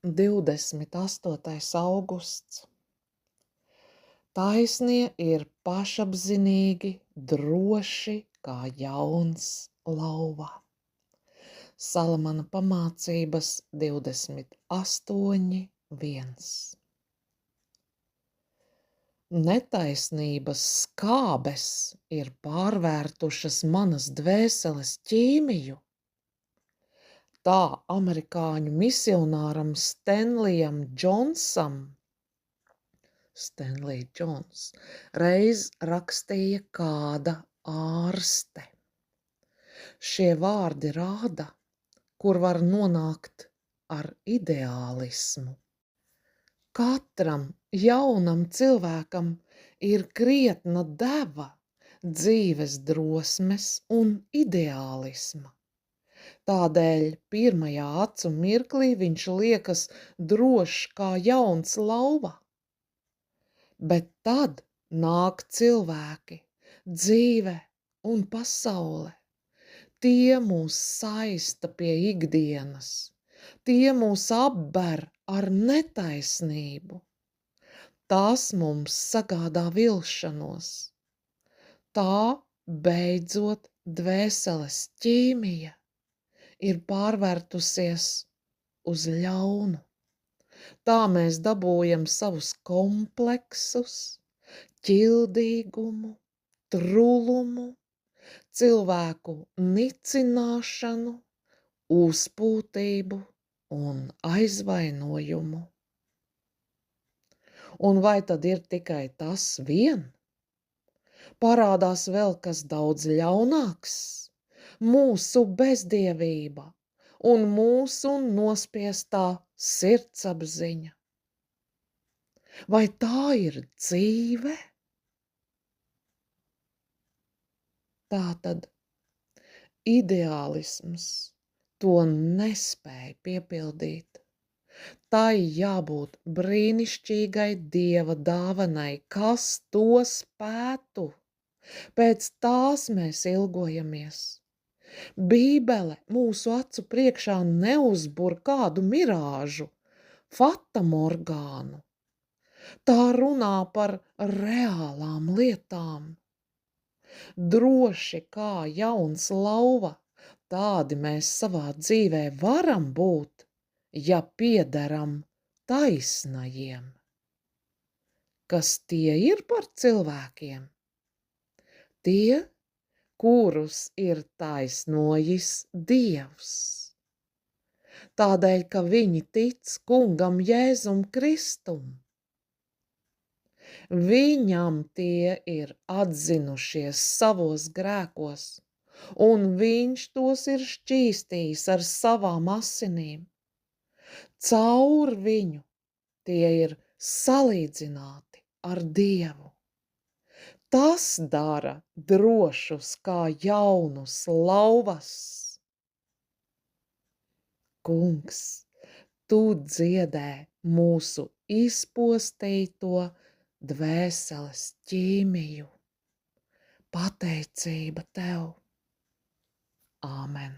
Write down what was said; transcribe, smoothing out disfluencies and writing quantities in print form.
28. augusts. Taisnie ir pašapzinīgi, droši kā jauns lauva. Salamana pamācības 28.1. Netaisnības skābes ir pārvērtušas manas dvēseles ķīmiju. Tā amerikāņu misionāram Stanley Jones reiz rakstīja kāda ārste. Šie vārdi rāda, kur var nonākt ar ideālismu. Katram jaunam cilvēkam ir krietna deva dzīves drosmes un ideālisma. Tādēļ pirmajā acu mirklī viņš liekas drošs kā jauns lauva. Bet tad nāk cilvēki, dzīve un pasaule. Tie mūs saista pie ikdienas, tie mūs apber ar netaisnību. Tas mums sagādā vilšanos. Tā beidzot dvēseles ķīmija ir pārvērtusies uz ļaunu. Tā mēs dabūjam savus kompleksus, ķildīgumu, trulumu, cilvēku nicināšanu, uzpūtību un aizvainojumu. Un vai tad ir tikai tas vien? Parādās vēl kas daudz ļaunāks – mūsu bezdievība un mūsu nospiestā sirdsapziņa. Vai tā ir dzīve? Tātad ideālisms to nespēja piepildīt. Tai jābūt brīnišķīgai Dieva dāvanai, kas to spētu. Pēc tās mēs ilgojamies. Bībele mūsu acu priekšā neuzbur kādu mirāžu, fatamorgānu. Tā runā par reālām lietām. Droši kā jauns lauva, tādi mēs savā dzīvē varam būt, ja piederam taisnajiem. Kas tie ir par cilvēkiem? Tie, kurus ir taisnojis Dievs. Tādēļ, ka viņi tic kungam Jēzum Kristum. Viņam tie ir atzinušies savos grēkos, un viņš tos ir šķīstījis ar savām asinīm. Caur viņu tie ir salīdzināti ar Dievu. Tas dara drošus kā jaunus lauvas. Kungs, tu dziedē mūsu izpostīto dvēseles ķīmiju. Pateicība tev. Āmen.